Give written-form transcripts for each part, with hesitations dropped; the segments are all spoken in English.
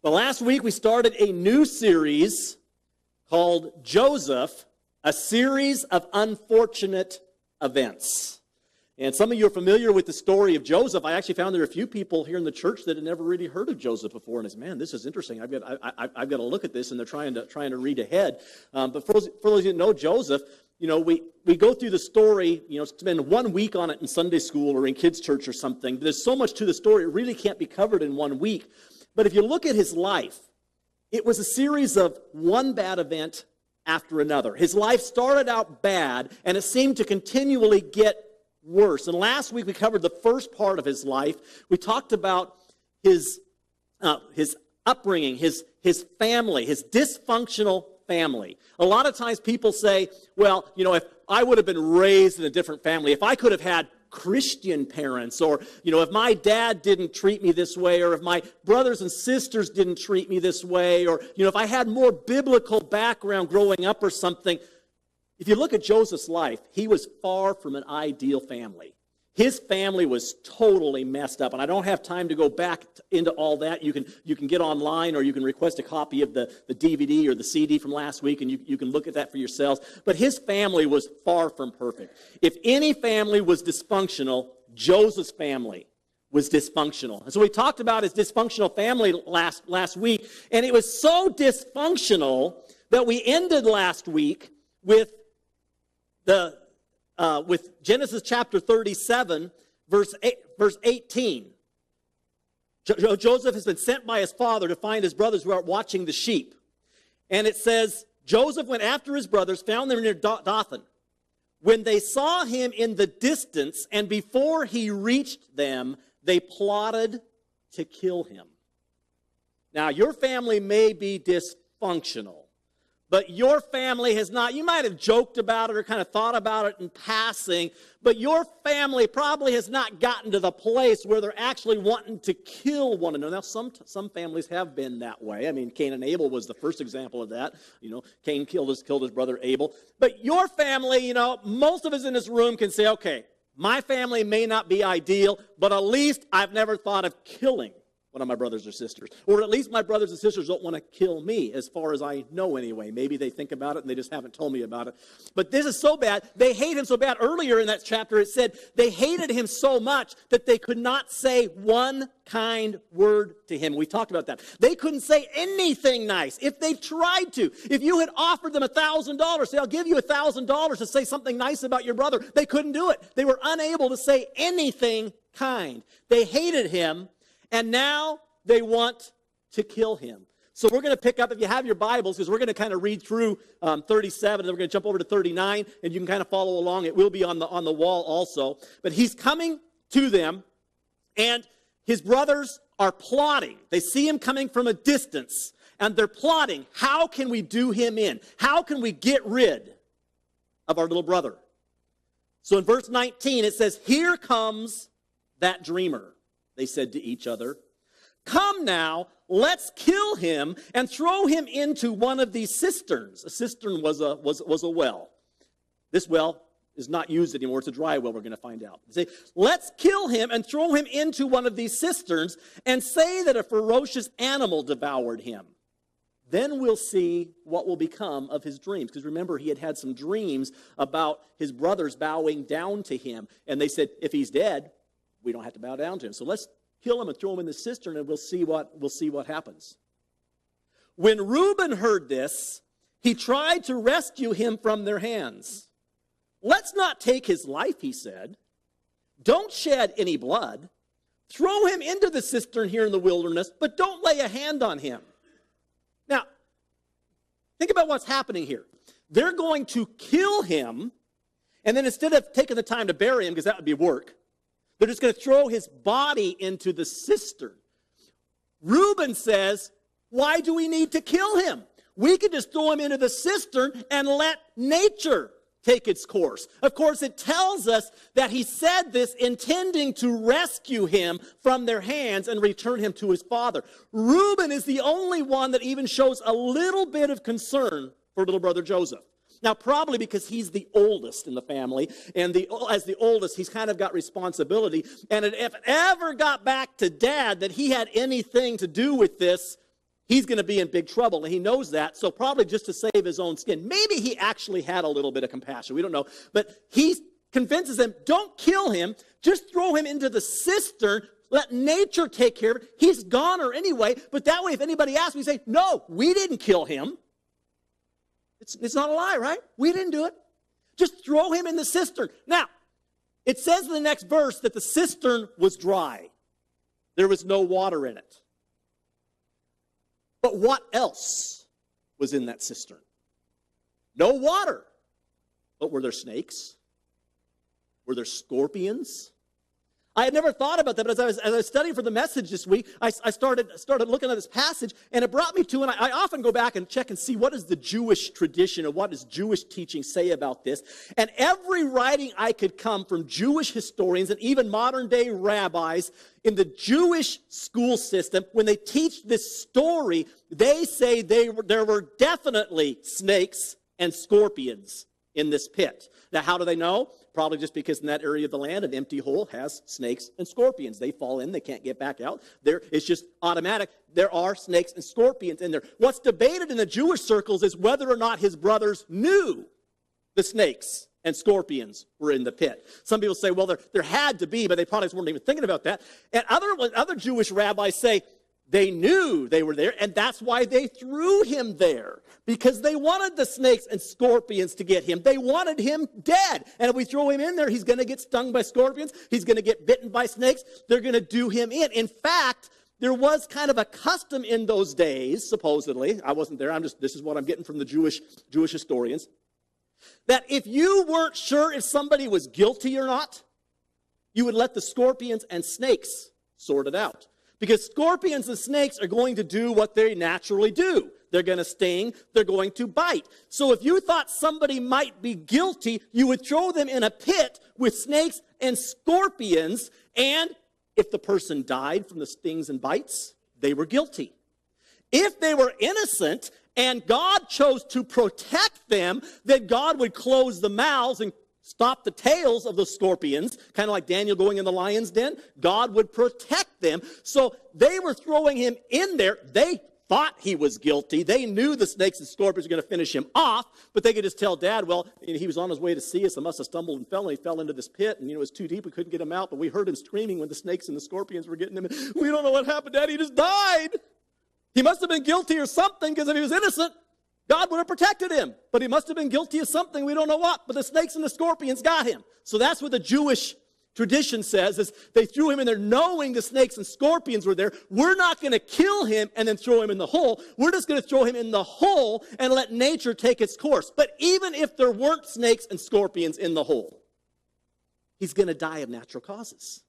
Well, last week we started a new series called Joseph, a series of unfortunate events. And some of you are familiar with the story of Joseph. I actually found there are a few people here in the church that had never really heard of Joseph before. And it's, man, this is interesting. I've got to look at this, and they're trying to read ahead. But for those of you that know Joseph, we go through the story, spend 1 week on it in Sunday school or in kids' church or something. There's so much to the story, it really can't be covered in 1 week. But if you look at his life, it was a series of one bad event after another. His life started out bad, and it seemed to continually get worse. And last week we covered the first part of his life. We talked about his upbringing, his family, his dysfunctional family. A lot of times people say, well, if I would have been raised in a different family, if I could have had Christian parents, or, if my dad didn't treat me this way, or if my brothers and sisters didn't treat me this way, or, if I had more biblical background growing up or something. If you look at Joseph's life, he was far from an ideal family. His family was totally messed up, and I don't have time to go back into all that. You can get online, or you can request a copy of the DVD or the CD from last week, and you can look at that for yourselves. But his family was far from perfect. If any family was dysfunctional, Joseph's family was dysfunctional. And so we talked about his dysfunctional family last week, and it was so dysfunctional that we ended last week with Genesis chapter 37, verse 18. Joseph has been sent by his father to find his brothers who are watching the sheep. And it says, Joseph went after his brothers, found them near Dothan. When they saw him in the distance, and before he reached them, they plotted to kill him. Now, your family may be dysfunctional, but your family has not. You might have joked about it or kind of thought about it in passing, but your family probably has not gotten to the place where they're actually wanting to kill one another. Now, some families have been that way. I mean, Cain and Abel was the first example of that. Cain killed his brother Abel. But your family, most of us in this room can say, okay, my family may not be ideal, but at least I've never thought of killing one of my brothers or sisters. Or at least my brothers and sisters don't want to kill me, as far as I know anyway. Maybe they think about it and they just haven't told me about it. But this is so bad. They hate him so bad. Earlier in that chapter it said they hated him so much that they could not say one kind word to him. We talked about that. They couldn't say anything nice if they tried to. If you had offered them $1,000, say, I'll give you $1,000 to say something nice about your brother, they couldn't do it. They were unable to say anything kind. They hated him. And now they want to kill him. So we're going to pick up, if you have your Bibles, because we're going to kind of read through 37, and then we're going to jump over to 39, and you can kind of follow along. It will be on the wall also. But he's coming to them, and his brothers are plotting. They see him coming from a distance, and they're plotting. How can we do him in? How can we get rid of our little brother? So in verse 19, it says, here comes that dreamer. They said to each other, come now, let's kill him and throw him into one of these cisterns. A cistern was a well. This well is not used anymore. It's a dry well, we're going to find out. They say, let's kill him and throw him into one of these cisterns and say that a ferocious animal devoured him. Then we'll see what will become of his dreams. Because remember, he had some dreams about his brothers bowing down to him. And they said, if he's dead, we don't have to bow down to him. So let's kill him and throw him in the cistern, and we'll see what happens. When Reuben heard this, he tried to rescue him from their hands. Let's not take his life, he said. Don't shed any blood. Throw him into the cistern here in the wilderness, but don't lay a hand on him. Now, think about what's happening here. They're going to kill him, and then instead of taking the time to bury him, because that would be work, they're just going to throw his body into the cistern. Reuben says, why do we need to kill him? We could just throw him into the cistern and let nature take its course. Of course, it tells us that he said this intending to rescue him from their hands and return him to his father. Reuben is the only one that even shows a little bit of concern for little brother Joseph. Now, probably because he's the oldest in the family, and as the oldest, he's kind of got responsibility. And if it ever got back to Dad that he had anything to do with this, he's going to be in big trouble, and he knows that, so probably just to save his own skin. Maybe he actually had a little bit of compassion. We don't know. But he convinces them, don't kill him. Just throw him into the cistern. Let nature take care of it. He's goner anyway, but that way if anybody asks, we say, no, we didn't kill him. It's not a lie, right? We didn't do it. Just throw him in the cistern. Now, it says in the next verse that the cistern was dry. There was no water in it. But what else was in that cistern? No water. But were there snakes? Were there scorpions? I had never thought about that, but as I was studying for the message this week, I started looking at this passage, and it brought me to, and I often go back and check and see what is the Jewish tradition or what does Jewish teaching say about this. And every writing I could come from Jewish historians and even modern-day rabbis in the Jewish school system, when they teach this story, they say there were definitely snakes and scorpions in this pit. Now, how do they know? Probably just because in that area of the land, an empty hole has snakes and scorpions. They fall in, they can't get back out. It's just automatic. There are snakes and scorpions in there. What's debated in the Jewish circles is whether or not his brothers knew the snakes and scorpions were in the pit. Some people say, well, there had to be, but they probably weren't even thinking about that. And other Jewish rabbis say they knew they were there, and that's why they threw him there. Because they wanted the snakes and scorpions to get him. They wanted him dead. And if we throw him in there, he's going to get stung by scorpions. He's going to get bitten by snakes. They're going to do him in. In fact, there was kind of a custom in those days, supposedly. I wasn't there. This is what I'm getting from the Jewish historians. That if you weren't sure if somebody was guilty or not, you would let the scorpions and snakes sort it out. Because scorpions and snakes are going to do what they naturally do. They're going to sting. They're going to bite. So if you thought somebody might be guilty, you would throw them in a pit with snakes and scorpions. And if the person died from the stings and bites, they were guilty. If they were innocent and God chose to protect them, then God would close the mouths and stop the tails of the scorpions, kind of like Daniel going in the lion's den. God would protect them. So they were throwing him in there. They thought he was guilty. They knew the snakes and scorpions were going to finish him off, but they could just tell Dad, well, he was on his way to see us. I must have stumbled and fell, and he fell into this pit, and it was too deep. We couldn't get him out, but we heard him screaming when the snakes and the scorpions were getting him. We don't know what happened, Dad. He just died. He must have been guilty or something, because if he was innocent, God would have protected him. But he must have been guilty of something. We don't know what, but the snakes and the scorpions got him. So that's what the Jewish tradition says, is they threw him in there knowing the snakes and scorpions were there. We're not going to kill him and then throw him in the hole. We're just going to throw him in the hole and let nature take its course. But even if there weren't snakes and scorpions in the hole, he's going to die of natural causes.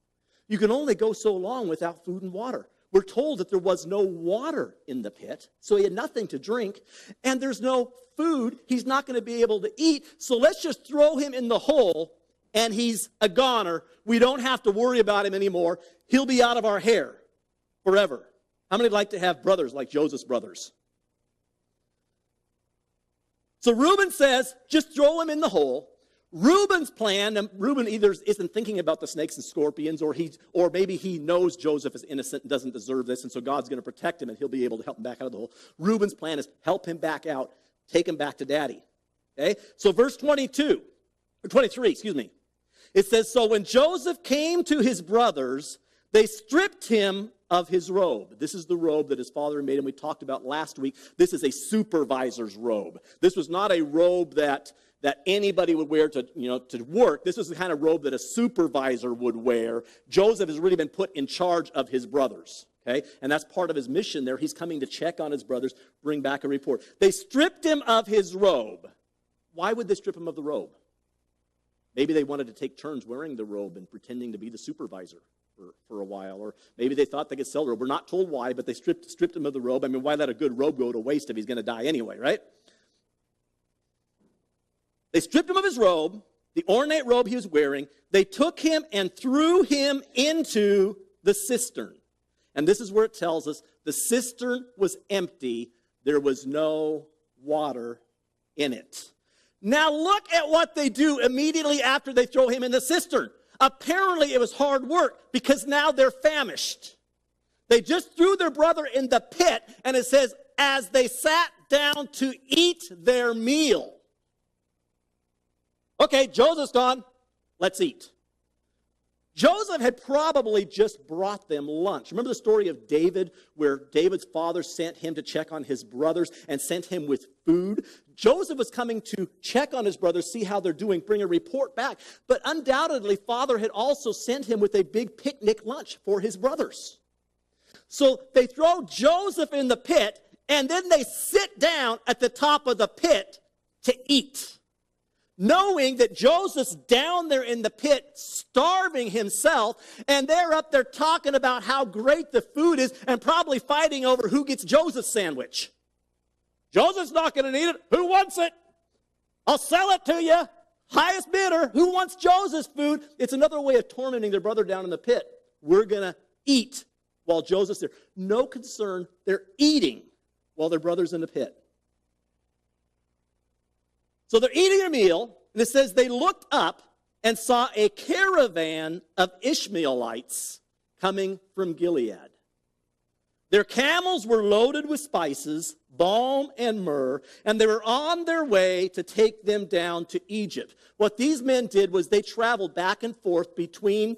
You can only go so long without food and water. We're told that there was no water in the pit, so he had nothing to drink, and there's no food. He's not going to be able to eat, so let's just throw him in the hole, and he's a goner. We don't have to worry about him anymore. He'll be out of our hair forever. How many would like to have brothers like Joseph's brothers? So Reuben says, just throw him in the hole. Reuben's plan, and Reuben either isn't thinking about the snakes and scorpions, or maybe he knows Joseph is innocent and doesn't deserve this, and so God's going to protect him, and he'll be able to help him back out of the hole. Reuben's plan is help him back out, take him back to daddy. Okay? So verse 23, it says, so when Joseph came to his brothers, they stripped him of his robe. This is the robe that his father made him. We talked about last week. This is a supervisor's robe. This was not a robe that anybody would wear to work. This is the kind of robe that a supervisor would wear. Joseph has really been put in charge of his brothers, okay? And that's part of his mission there. He's coming to check on his brothers, bring back a report. They stripped him of his robe. Why would they strip him of the robe? Maybe they wanted to take turns wearing the robe and pretending to be the supervisor for a while. Or maybe they thought they could sell the robe. We're not told why, but they stripped him of the robe. I mean, why let a good robe go to waste if he's going to die anyway, right? They stripped him of his robe, the ornate robe he was wearing. They took him and threw him into the cistern. And this is where it tells us the cistern was empty. There was no water in it. Now look at what they do immediately after they throw him in the cistern. Apparently it was hard work because now they're famished. They just threw their brother in the pit, and it says, as they sat down to eat their meal. Okay, Joseph's gone. Let's eat. Joseph had probably just brought them lunch. Remember the story of David, where David's father sent him to check on his brothers and sent him with food? Joseph was coming to check on his brothers, see how they're doing, bring a report back. But undoubtedly, father had also sent him with a big picnic lunch for his brothers. So they throw Joseph in the pit, and then they sit down at the top of the pit to eat, knowing that Joseph's down there in the pit starving himself, and they're up there talking about how great the food is and probably fighting over who gets Joseph's sandwich. Joseph's not going to need it. Who wants it? I'll sell it to you. Highest bidder. Who wants Joseph's food? It's another way of tormenting their brother down in the pit. We're going to eat while Joseph's there. No concern. They're eating while their brother's in the pit. So they're eating their meal, and it says they looked up and saw a caravan of Ishmaelites coming from Gilead. Their camels were loaded with spices, balm, and myrrh, and they were on their way to take them down to Egypt. What these men did was they traveled back and forth between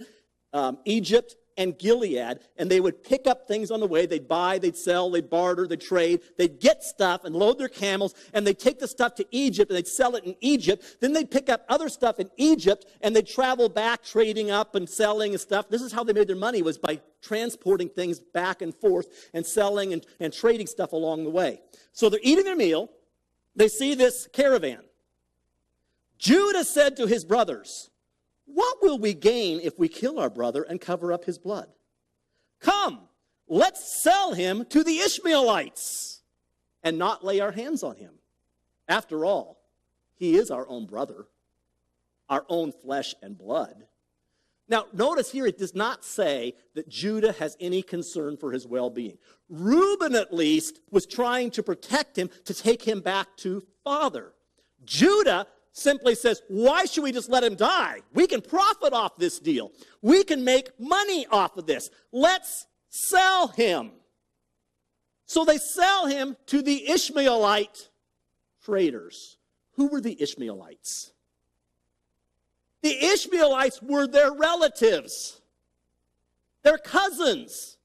Egypt and Gilead, and they would pick up things on the way. They'd buy, they'd sell, they'd barter, they'd trade. They'd get stuff and load their camels, and they'd take the stuff to Egypt, and they'd sell it in Egypt. Then they'd pick up other stuff in Egypt, and they'd travel back, trading up and selling and stuff. This is how they made their money, was by transporting things back and forth and selling and trading stuff along the way. So they're eating their meal. They see this caravan. Judah said to his brothers, "What will we gain if we kill our brother and cover up his blood? Come, let's sell him to the Ishmaelites and not lay our hands on him. After all, he is our own brother, our own flesh and blood." Now, notice here it does not say that Judah has any concern for his well-being. Reuben, at least, was trying to protect him, to take him back to father. Judah simply says, why should we just let him die? We can profit off this deal. We can make money off of this. Let's sell him. So they sell him to the Ishmaelite traders. Who were the Ishmaelites? The Ishmaelites were their relatives, their cousins.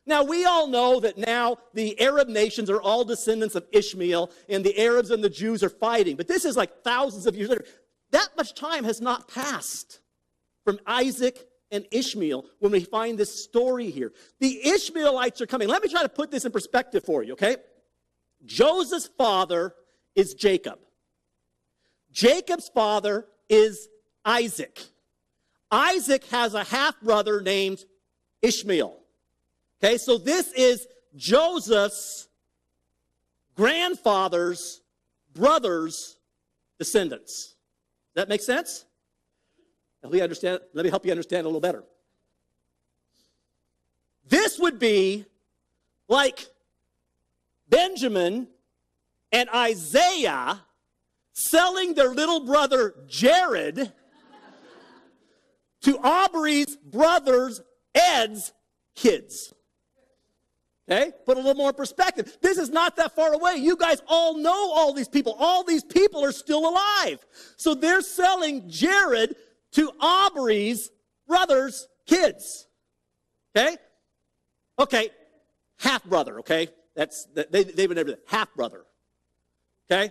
Now, we all know that now the Arab nations are all descendants of Ishmael, and the Arabs and the Jews are fighting. But this is like thousands of years later. That much time has not passed from Isaac and Ishmael when we find this story here. The Ishmaelites are coming. Let me try to put this in perspective for you, okay? Joseph's father is Jacob. Jacob's father is Isaac. Isaac has a half-brother named Ishmael. Okay, so this is Joseph's grandfather's brother's descendants. Does that make sense? Let me help you understand a little better. This would be like Benjamin and Isaiah selling their little brother Jared to Aubrey's brother's Ed's kids. Okay? Put a little more perspective. This is not that far away. You guys all know all these people. All these people are still alive. So they're selling Jared to Aubrey's brother's kids. Okay? Okay. Half brother, okay? They would never do that. Half brother. Okay?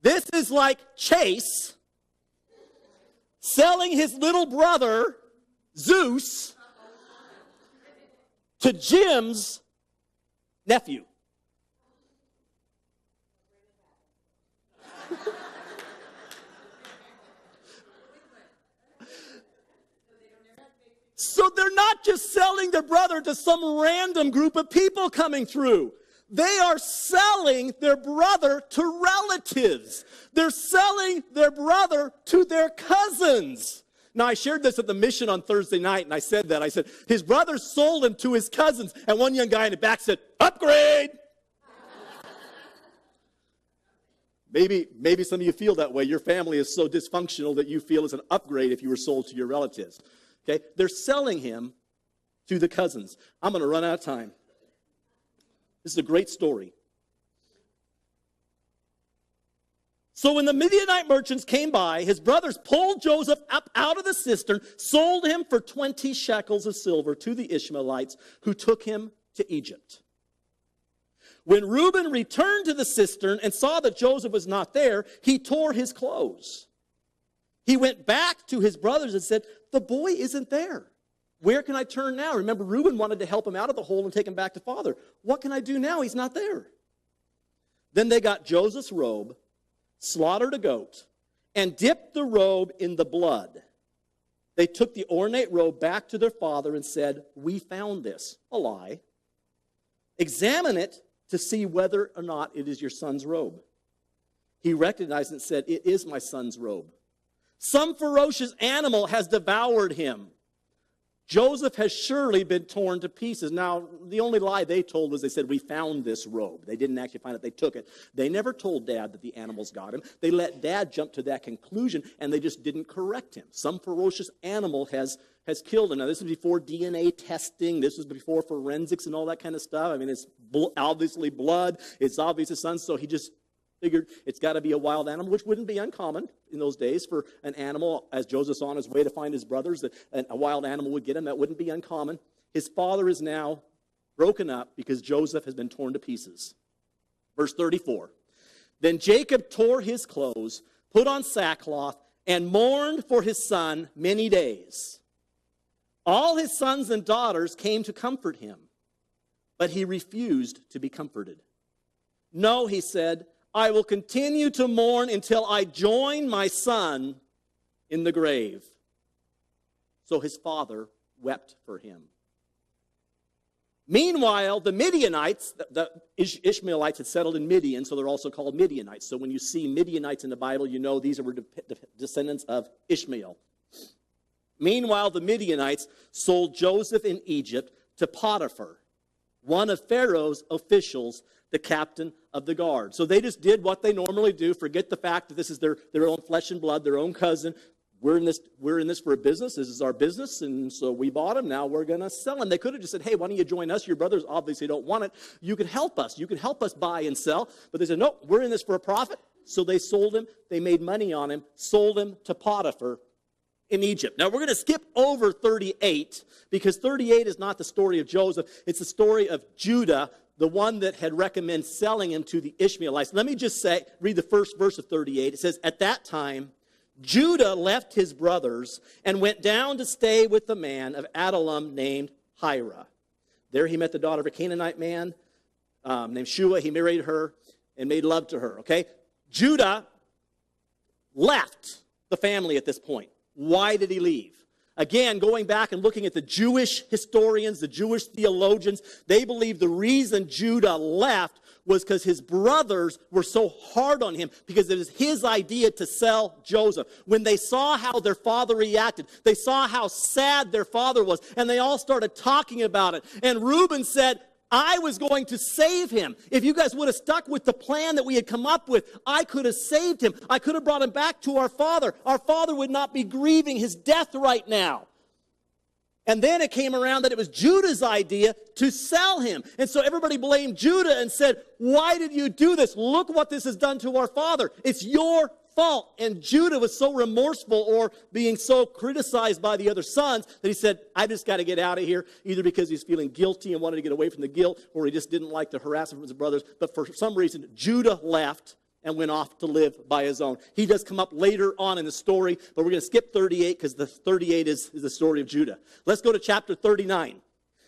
This is like Chase selling his little brother, Zeus, to Jim's nephew. So they're not just selling their brother to some random group of people coming through. They are selling their brother to relatives. They're selling their brother to their cousins. Now, I shared this at the mission on Thursday night, and I said that. I said, his brother sold him to his cousins, and one young guy in the back said, upgrade! Maybe some of you feel that way. Your family is so dysfunctional that you feel it's an upgrade if you were sold to your relatives. Okay? They're selling him to the cousins. I'm going to run out of time. This is a great story. So when the Midianite merchants came by, his brothers pulled Joseph up out of the cistern, sold him for 20 shekels of silver to the Ishmaelites, who took him to Egypt. When Reuben returned to the cistern and saw that Joseph was not there, he tore his clothes. He went back to his brothers and said, "The boy isn't there. Where can I turn now?" Remember, Reuben wanted to help him out of the hole and take him back to father. "What can I do now? He's not there." Then they got Joseph's robe, slaughtered a goat, and dipped the robe in the blood. They took the ornate robe back to their father and said, "We found this." A lie. "Examine it to see whether or not it is your son's robe." He recognized it and said, "It is my son's robe. Some ferocious animal has devoured him. Joseph has surely been torn to pieces." Now, the only lie they told was they said, "We found this robe." They didn't actually find it. They took it. They never told Dad that the animals got him. They let Dad jump to that conclusion, and they just didn't correct him. Some ferocious animal has killed him. Now, this is before DNA testing. This was before forensics and all that kind of stuff. I mean, it's obviously blood. It's obvious his son, so he just figured it's got to be a wild animal, which wouldn't be uncommon in those days for an animal. As Joseph's on his way to find his brothers, that a wild animal would get him. That wouldn't be uncommon. His father is now broken up because Joseph has been torn to pieces. Verse 34. Then Jacob tore his clothes, put on sackcloth, and mourned for his son many days. All his sons and daughters came to comfort him, but he refused to be comforted. "No," he said, "I will continue to mourn until I join my son in the grave." So his father wept for him. Meanwhile, the Midianites, the Ishmaelites had settled in Midian, so they're also called Midianites. So when you see Midianites in the Bible, you know these were descendants of Ishmael. Meanwhile, the Midianites sold Joseph in Egypt to Potiphar, one of Pharaoh's officials, the captain of the guard. So they just did what they normally do. Forget the fact that this is their own flesh and blood, their own cousin. We're in this for a business. This is our business, and so we bought him. Now we're going to sell him. They could have just said, "Hey, why don't you join us? Your brothers obviously don't want it. You could help us. You could help us buy and sell." But they said, "No, we're in this for a profit." So they sold him. They made money on him, sold him to Potiphar in Egypt. Now, we're going to skip over 38 because 38 is not the story of Joseph. It's the story of Judah, the one that had recommended selling him to the Ishmaelites. Let me just read the first verse of 38. It says, "At that time, Judah left his brothers and went down to stay with the man of Adullam named Hira. There he met the daughter of a Canaanite man named Shua. He married her and made love to her." Okay? Judah left the family at this point. Why did he leave? Again, going back and looking at the Jewish historians, the Jewish theologians, they believe the reason Judah left was because his brothers were so hard on him because it was his idea to sell Joseph. When they saw how their father reacted, they saw how sad their father was, and they all started talking about it. And Reuben said, "I was going to save him. If you guys would have stuck with the plan that we had come up with, I could have saved him. I could have brought him back to our father. Our father would not be grieving his death right now." And then it came around that it was Judah's idea to sell him. And so everybody blamed Judah and said, "Why did you do this? Look what this has done to our father. It's your fault." And Judah was so remorseful or being so criticized by the other sons that he said, "I just got to get out of here," either because he's feeling guilty and wanted to get away from the guilt, or he just didn't like the harassment from his brothers. But for some reason, Judah left and went off to live by his own. He does come up later on in the story, but we're going to skip 38 because the 38 is the story of Judah. Let's go to chapter 39.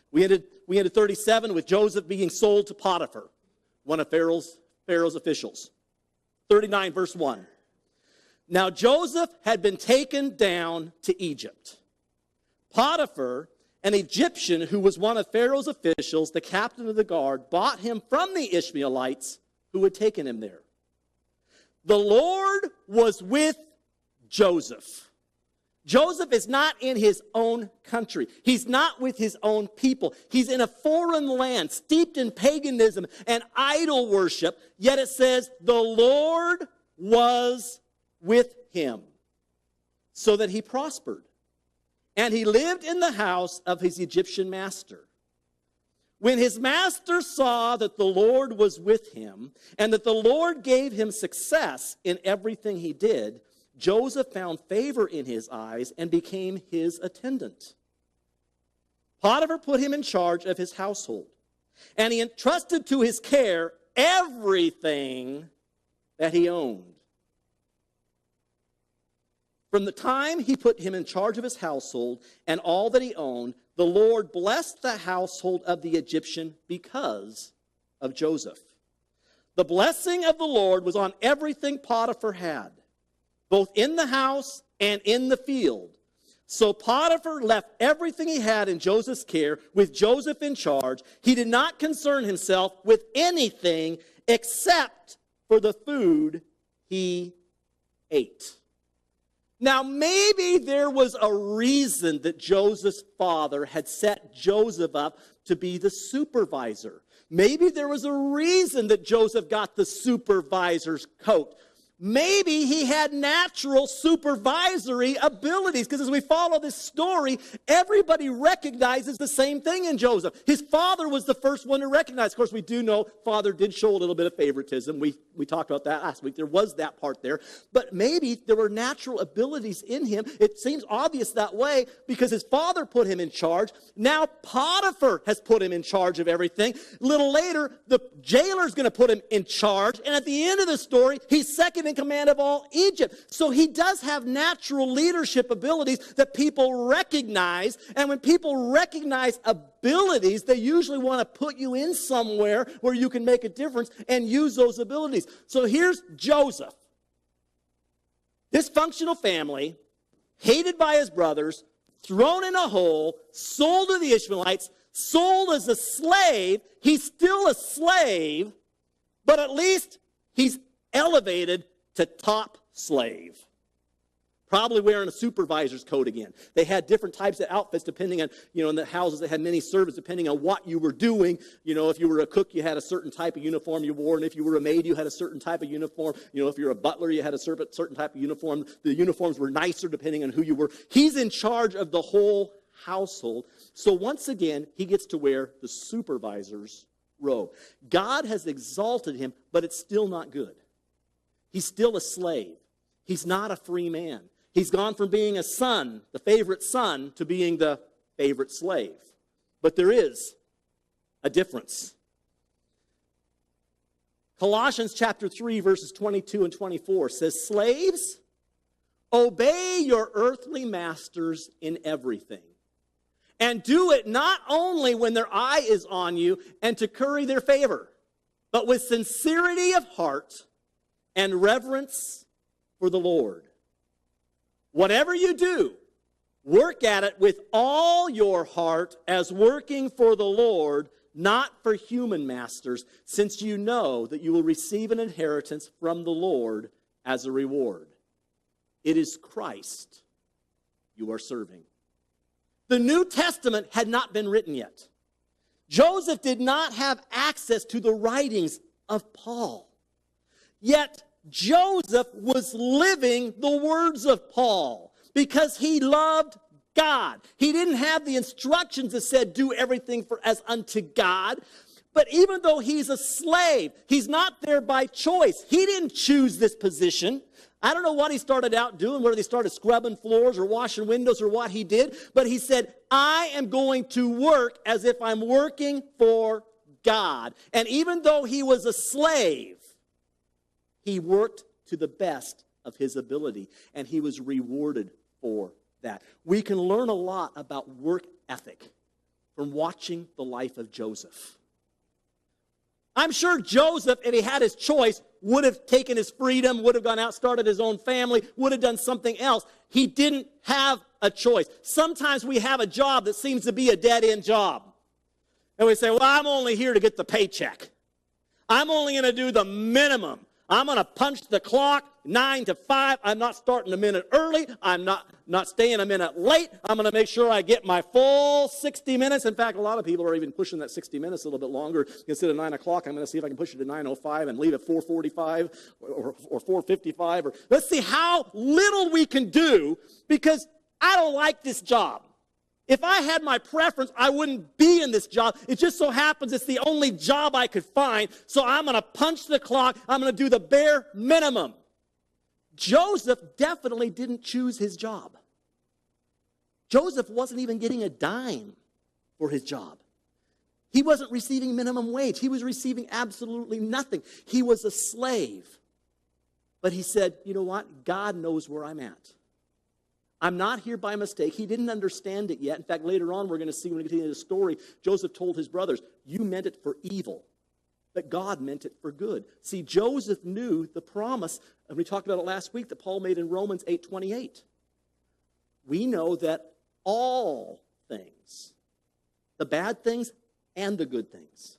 We ended 37 with Joseph being sold to Potiphar, one of Pharaoh's officials. 39 verse 1. Now Joseph had been taken down to Egypt. Potiphar, an Egyptian who was one of Pharaoh's officials, the captain of the guard, bought him from the Ishmaelites who had taken him there. The Lord was with Joseph. Joseph is not in his own country. He's not with his own people. He's in a foreign land, steeped in paganism and idol worship, yet it says the Lord was with him, so that he prospered. and he lived in the house of his Egyptian master. When his master saw that the Lord was with him and that the Lord gave him success in everything he did, Joseph found favor in his eyes and became his attendant. Potiphar put him in charge of his household, and he entrusted to his care everything that he owned. From the time he put him in charge of his household and all that he owned, the Lord blessed the household of the Egyptian because of Joseph. The blessing of the Lord was on everything Potiphar had, both in the house and in the field. So Potiphar left everything he had in Joseph's care, with Joseph in charge. He did not concern himself with anything except for the food he ate. Now, maybe there was a reason that Joseph's father had set Joseph up to be the supervisor. Maybe there was a reason that Joseph got the supervisor's coat. Maybe he had natural supervisory abilities, because as we follow this story, everybody recognizes the same thing in Joseph. His father was the first one to recognize. Of course, we do know father did show a little bit of favoritism. We talked about that last week. There was that part there. But maybe there were natural abilities in him. It seems obvious that way because his father put him in charge. Now Potiphar has put him in charge of everything. A little later, the jailer's going to put him in charge. And at the end of the story, he's second in command of all Egypt. So he does have natural leadership abilities that people recognize. And when people recognize abilities, they usually want to put you in somewhere where you can make a difference and use those abilities. So here's Joseph. Dysfunctional family, hated by his brothers, thrown in a hole, sold to the Ishmaelites, sold as a slave. He's still a slave, but at least he's elevated to top slave. Probably wearing a supervisor's coat again. They had different types of outfits depending on, in the houses they had many servants depending on what you were doing. If you were a cook, you had a certain type of uniform you wore, and if you were a maid, you had a certain type of uniform. If you're a butler, you had a certain type of uniform. The uniforms were nicer depending on who you were. He's in charge of the whole household. So once again, he gets to wear the supervisor's robe. God has exalted him, but it's still not good. He's still a slave. He's not a free man. He's gone from being a son, the favorite son, to being the favorite slave. But there is a difference. Colossians chapter 3, verses 22 and 24 says, "Slaves, obey your earthly masters in everything, and do it not only when their eye is on you and to curry their favor, but with sincerity of heart and reverence for the Lord. Whatever you do, work at it with all your heart as working for the Lord, not for human masters, since you know that you will receive an inheritance from the Lord as a reward. It is Christ you are serving." The New Testament had not been written yet. Joseph did not have access to the writings of Paul. Yet Joseph was living the words of Paul because he loved God. He didn't have the instructions that said do everything as unto God. But even though he's a slave, he's not there by choice. He didn't choose this position. I don't know what he started out doing, whether he started scrubbing floors or washing windows or what he did. But he said, I am going to work as if I'm working for God. And even though he was a slave, he worked to the best of his ability, and he was rewarded for that. We can learn a lot about work ethic from watching the life of Joseph. I'm sure Joseph, if he had his choice, would have taken his freedom, would have gone out, started his own family, would have done something else. He didn't have a choice. Sometimes we have a job that seems to be a dead-end job. And we say, well, I'm only here to get the paycheck. I'm only going to do the minimum. I'm going to punch the clock 9 to 5. I'm not starting a minute early. I'm not staying a minute late. I'm going to make sure I get my full 60 minutes. In fact, a lot of people are even pushing that 60 minutes a little bit longer. Instead of 9 o'clock, I'm going to see if I can push it to 9:05 and leave at 4:45 or 4:55. Or let's see how little we can do, because I don't like this job. If I had my preference, I wouldn't be in this job. It just so happens it's the only job I could find, so I'm going to punch the clock. I'm going to do the bare minimum. Joseph definitely didn't choose his job. Joseph wasn't even getting a dime for his job. He wasn't receiving minimum wage. He was receiving absolutely nothing. He was a slave. But he said, you know what? God knows where I'm at. I'm not here by mistake. He didn't understand it yet. In fact, later on, we're going to see when we continue the story, Joseph told his brothers, you meant it for evil, but God meant it for good. See, Joseph knew the promise, and we talked about it last week, that Paul made in Romans 8:28. We know that all things, the bad things and the good things,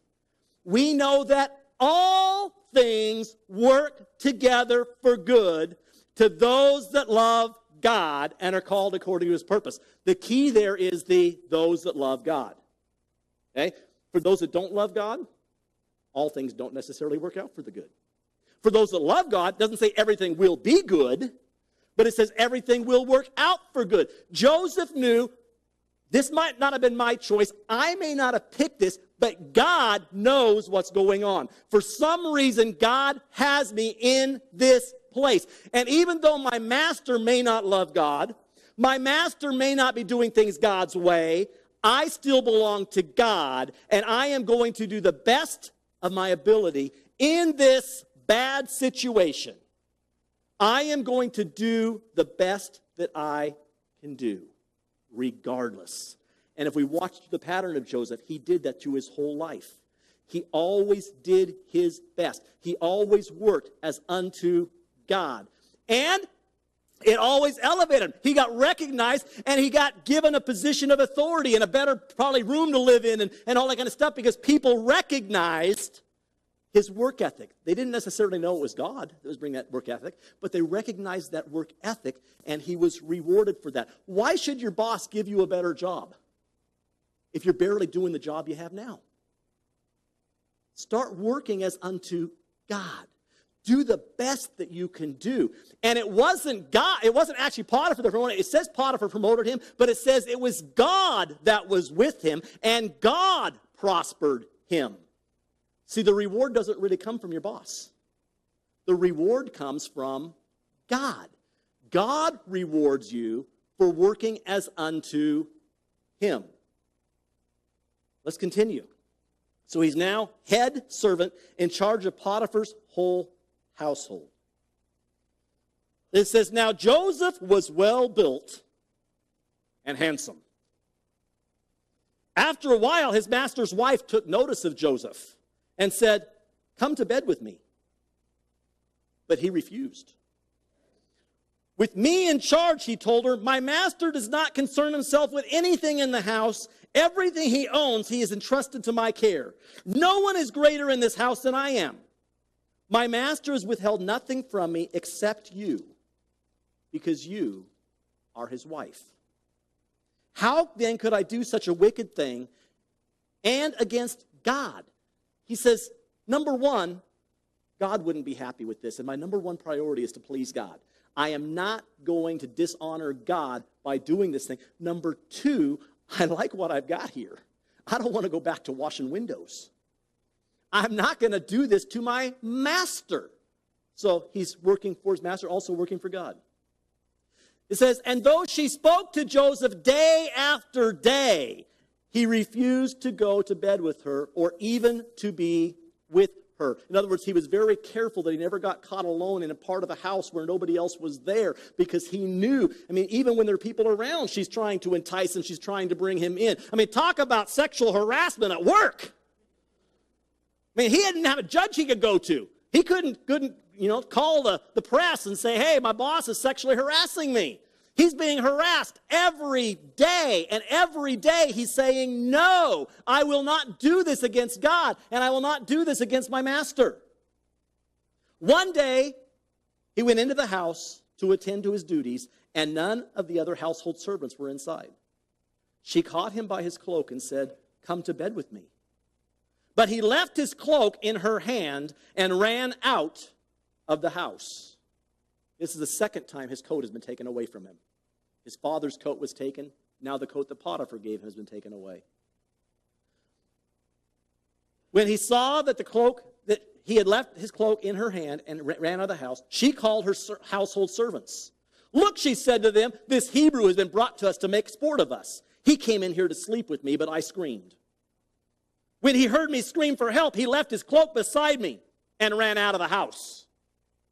we know that all things work together for good to those that love God and are called according to his purpose. The key there is those that love God. Okay? For those that don't love God, all things don't necessarily work out for the good. For those that love God, it doesn't say everything will be good, but it says everything will work out for good. Joseph knew this might not have been my choice. I may not have picked this, but God knows what's going on. For some reason, God has me in this place. And even though my master may not love God, my master may not be doing things God's way, I still belong to God, and I am going to do the best of my ability in this bad situation. I am going to do the best that I can do, regardless. And if we watch the pattern of Joseph, he did that through his whole life. He always did his best. He always worked as unto God. And it always elevated him. He got recognized, and he got given a position of authority and a better, probably, room to live in and all that kind of stuff because people recognized his work ethic. They didn't necessarily know it was God that was bringing that work ethic, but they recognized that work ethic, and he was rewarded for that. Why should your boss give you a better job if you're barely doing the job you have now? Start working as unto God. Do the best that you can do. And it wasn't God, it wasn't actually Potiphar that promoted him. It says Potiphar promoted him, but it says it was God that was with him, and God prospered him. See, the reward doesn't really come from your boss. The reward comes from God. God rewards you for working as unto him. Let's continue. So he's now head servant in charge of Potiphar's whole household. It says, now Joseph was well built and handsome. After a while, his master's wife took notice of Joseph and said, come to bed with me. But he refused. With me in charge, he told her, my master does not concern himself with anything in the house. Everything he owns, he has entrusted to my care. No one is greater in this house than I am. My master has withheld nothing from me except you, because you are his wife. How then could I do such a wicked thing and against God? He says, number one, God wouldn't be happy with this, and my number one priority is to please God. I am not going to dishonor God by doing this thing. Number two, I like what I've got here. I don't want to go back to washing windows. I'm not going to do this to my master. So he's working for his master, also working for God. It says, and though she spoke to Joseph day after day, he refused to go to bed with her or even to be with her. In other words, he was very careful that he never got caught alone in a part of the house where nobody else was there, because he knew, even when there are people around, she's trying to entice and she's trying to bring him in. Talk about sexual harassment at work. He didn't have a judge he could go to. He couldn't call the press and say, hey, my boss is sexually harassing me. He's being harassed every day, and every day he's saying, no, I will not do this against God, and I will not do this against my master. One day, he went into the house to attend to his duties, and none of the other household servants were inside. She caught him by his cloak and said, come to bed with me. But he left his cloak in her hand and ran out of the house. This is the second time his coat has been taken away from him. His father's coat was taken. Now the coat that Potiphar gave him has been taken away. When he saw that that he had left his cloak in her hand and ran out of the house, she called her household servants. Look, she said to them, this Hebrew has been brought to us to make sport of us. He came in here to sleep with me, but I screamed. When he heard me scream for help, he left his cloak beside me and ran out of the house.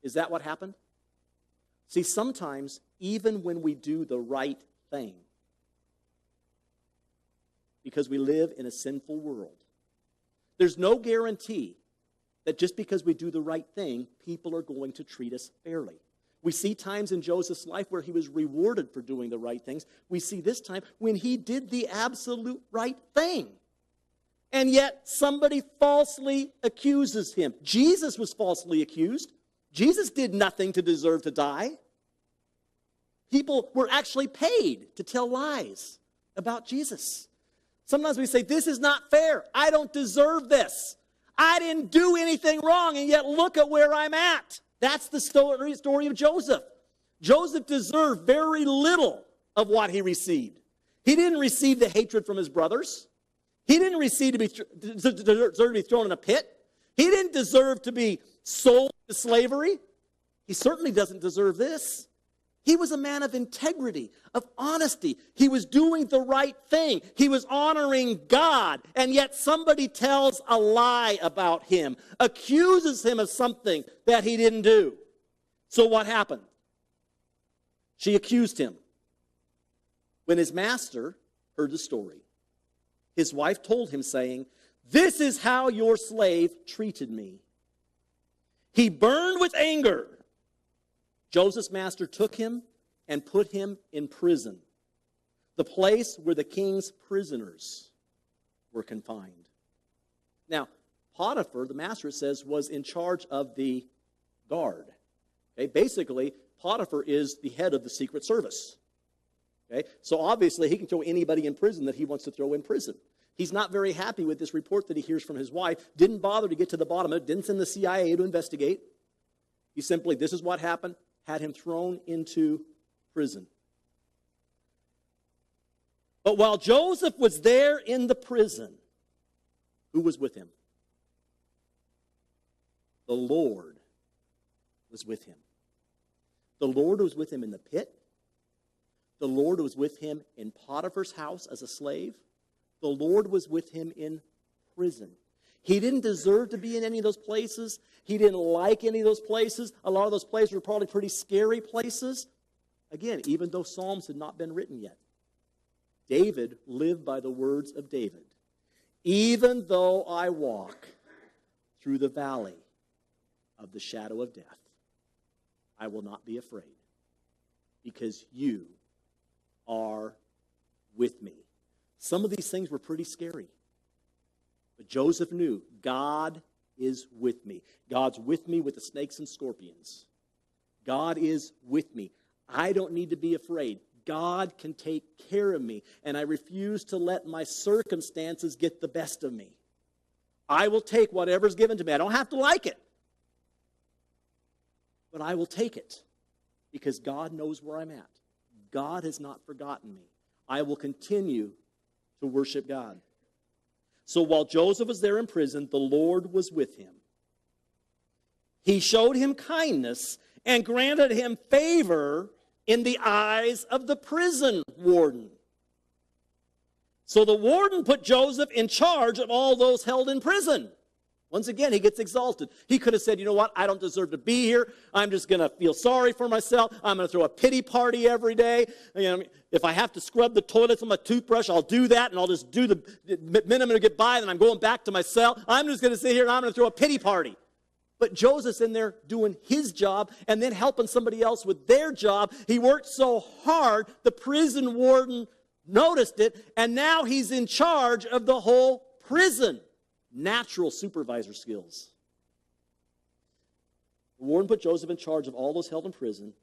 Is that what happened? See, sometimes, even when we do the right thing, because we live in a sinful world, there's no guarantee that just because we do the right thing, people are going to treat us fairly. We see times in Joseph's life where he was rewarded for doing the right things. We see this time when he did the absolute right thing. And yet somebody falsely accuses him. Jesus was falsely accused. Jesus did nothing to deserve to die. People were actually paid to tell lies about Jesus. Sometimes we say, this is not fair. I don't deserve this. I didn't do anything wrong, and yet look at where I'm at. That's the story of Joseph. Joseph deserved very little of what he received. He didn't receive the hatred from his brothers. He didn't deserve to be thrown in a pit. He didn't deserve to be sold to slavery. He certainly doesn't deserve this. He was a man of integrity, of honesty. He was doing the right thing. He was honoring God. And yet somebody tells a lie about him, accuses him of something that he didn't do. So what happened? She accused him. When his master heard the story, his wife told him, saying, this is how your slave treated me. He burned with anger. Joseph's master took him and put him in prison, the place where the king's prisoners were confined. Now, Potiphar, the master, it says, was in charge of the guard. Okay? Basically, Potiphar is the head of the Secret Service. Okay? So obviously, he can throw anybody in prison that he wants to throw in prison. He's not very happy with this report that he hears from his wife. Didn't bother to get to the bottom of it. Didn't send the CIA to investigate. He simply, this is what happened, had him thrown into prison. But while Joseph was there in the prison, who was with him? The Lord was with him. The Lord was with him in the pit. The Lord was with him in Potiphar's house as a slave. The Lord was with him in prison. He didn't deserve to be in any of those places. He didn't like any of those places. A lot of those places were probably pretty scary places. Again, even though Psalms had not been written yet, David lived by the words of David. Even though I walk through the valley of the shadow of death, I will not be afraid, because you are with me. Some of these things were pretty scary. But Joseph knew, God is with me. God's with me with the snakes and scorpions. God is with me. I don't need to be afraid. God can take care of me, and I refuse to let my circumstances get the best of me. I will take whatever's given to me. I don't have to like it, but I will take it because God knows where I'm at. God has not forgotten me. I will continue to worship God. So while Joseph was there in prison, the Lord was with him. He showed him kindness and granted him favor in the eyes of the prison warden. So the warden put Joseph in charge of all those held in prison. Once again, he gets exalted. He could have said, you know what, I don't deserve to be here. I'm just going to feel sorry for myself. I'm going to throw a pity party every day. You know, if I have to scrub the toilets with my toothbrush, I'll do that, and I'll just do the minimum to get by, and I'm going back to my cell. I'm just going to sit here, and I'm going to throw a pity party. But Joseph's in there doing his job and then helping somebody else with their job. He worked so hard, the prison warden noticed it, and now he's in charge of the whole prison. Natural supervisor skills. The warden put Joseph in charge of all those held in prison,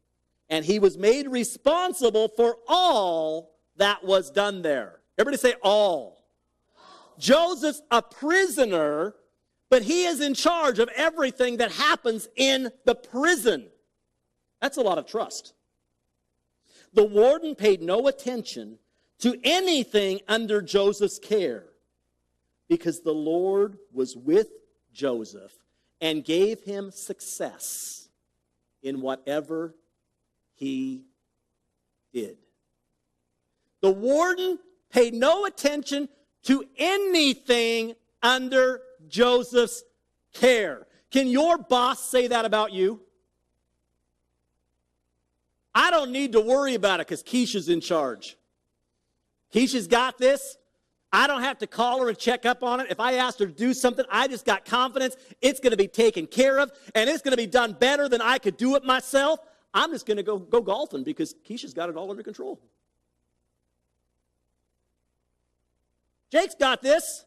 and he was made responsible for all that was done there. Everybody say all. Joseph's a prisoner, but he is in charge of everything that happens in the prison. That's a lot of trust. The warden paid no attention to anything under Joseph's care because the Lord was with Joseph and gave him success in whatever he did. The warden paid no attention to anything under Joseph's care. Can your boss say that about you? I don't need to worry about it because Keisha's in charge. Keisha's got this. I don't have to call her and check up on it. If I asked her to do something, I just got confidence it's going to be taken care of, and it's going to be done better than I could do it myself. I'm just going to go golfing because Keisha's got it all under control. Jake's got this.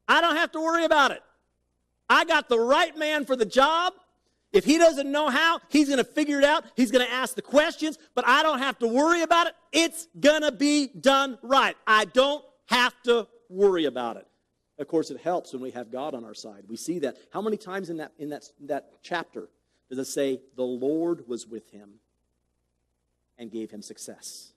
I don't have to worry about it. I got the right man for the job. If he doesn't know how, he's going to figure it out. He's going to ask the questions, but I don't have to worry about it. It's going to be done right. I don't have to worry about it. Of course, it helps when we have God on our side. We see that. How many times in that chapter does it say the Lord was with him and gave him success?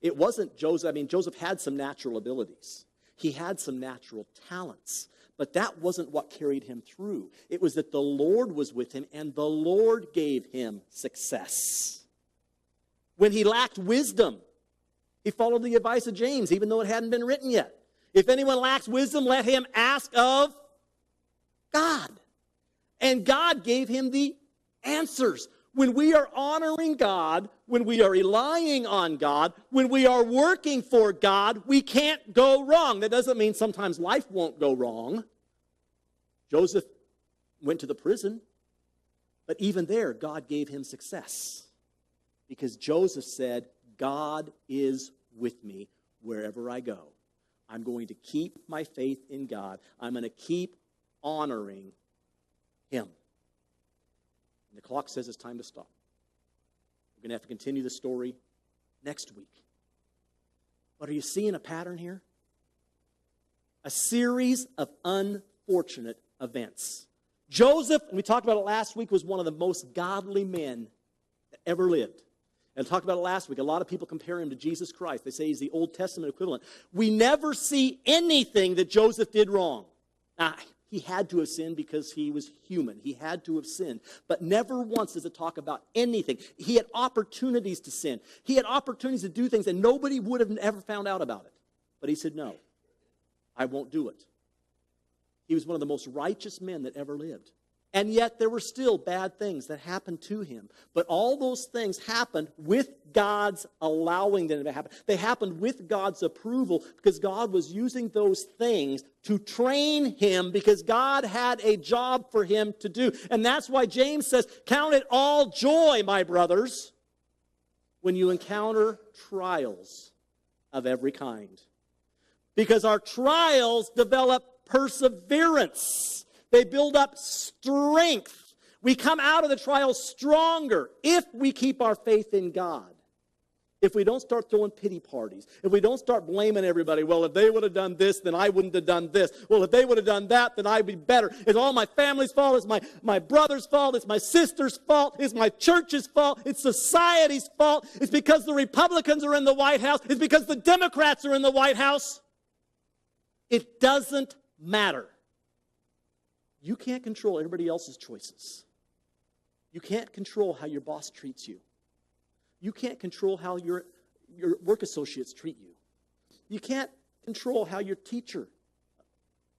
It wasn't Joseph. I mean, Joseph had some natural abilities. He had some natural talents. But that wasn't what carried him through. It was that the Lord was with him, and the Lord gave him success. When he lacked wisdom, he followed the advice of James, even though it hadn't been written yet. If anyone lacks wisdom, let him ask of God. And God gave him the answers. When we are honoring God, when we are relying on God, when we are working for God, we can't go wrong. That doesn't mean sometimes life won't go wrong. Joseph went to the prison, but even there, God gave him success because Joseph said, God is with me wherever I go. I'm going to keep my faith in God. I'm going to keep honoring him. And the clock says it's time to stop. We're going to have to continue the story next week. But are you seeing a pattern here? A series of unfortunate events. Joseph, and we talked about it last week, was one of the most godly men that ever lived. And I talked about it last week. A lot of people compare him to Jesus Christ. They say he's the Old Testament equivalent. We never see anything that Joseph did wrong. Now, he had to have sinned because he was human. He had to have sinned. But never once does it talk about anything. He had opportunities to sin. He had opportunities to do things, and nobody would have ever found out about it. But he said, no, I won't do it. He was one of the most righteous men that ever lived. And yet there were still bad things that happened to him. But all those things happened with God's allowing them to happen. They happened with God's approval because God was using those things to train him because God had a job for him to do. And that's why James says, count it all joy, my brothers, when you encounter trials of every kind. Because our trials develop perseverance. They build up strength. We come out of the trial stronger if we keep our faith in God. If we don't start throwing pity parties. If we don't start blaming everybody. Well, if they would have done this, then I wouldn't have done this. Well, if they would have done that, then I'd be better. It's all my family's fault. It's my brother's fault. It's my sister's fault. It's my church's fault. It's society's fault. It's because the Republicans are in the White House. It's because the Democrats are in the White House. It doesn't matter. You can't control everybody else's choices. You can't control how your boss treats you. You can't control how your work associates treat you. You can't control how your teacher.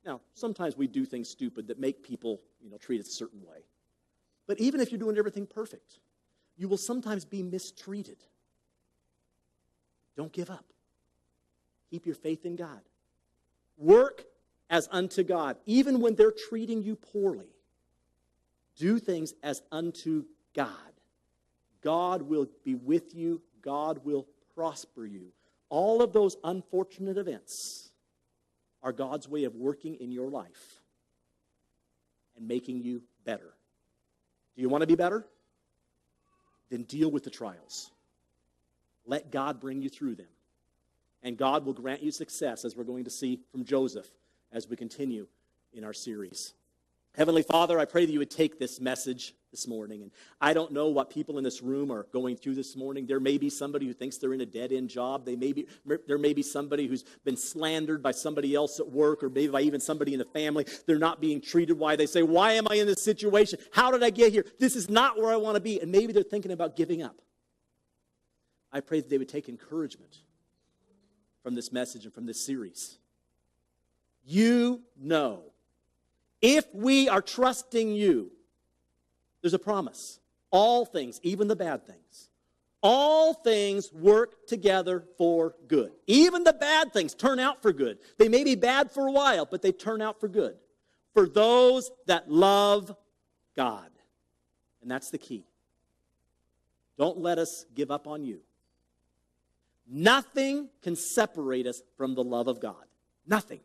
Now, sometimes we do things stupid that make people, treat us a certain way. But even if you're doing everything perfect, you will sometimes be mistreated. Don't give up. Keep your faith in God. Work as unto God. Even when they're treating you poorly, do things as unto God. God will be with you. God will prosper you. All of those unfortunate events are God's way of working in your life and making you better. Do you want to be better? Then deal with the trials. Let God bring you through them. And God will grant you success, as we're going to see from Joseph as we continue in our series. Heavenly Father, I pray that you would take this message this morning. And I don't know what people in this room are going through this morning. There may be somebody who thinks they're in a dead-end job. There may be somebody who's been slandered by somebody else at work, or maybe by even somebody in the family. They're not being treated why. They say, why am I in this situation? How did I get here? This is not where I want to be. And maybe they're thinking about giving up. I pray that they would take encouragement from this message and from this series. You know, if we are trusting you, there's a promise. All things, even the bad things, all things work together for good. Even the bad things turn out for good. They may be bad for a while, but they turn out for good. For those that love God. And that's the key. Don't let us give up on you. Nothing can separate us from the love of God. Nothing.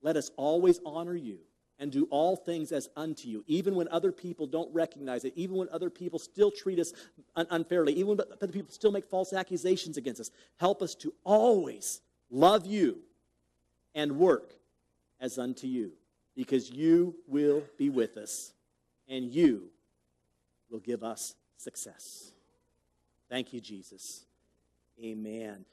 Let us always honor you and do all things as unto you, even when other people don't recognize it, even when other people still treat us unfairly, even when other people still make false accusations against us. Help us to always love you and work as unto you, because you will be with us and you will give us success. Thank you, Jesus. Amen.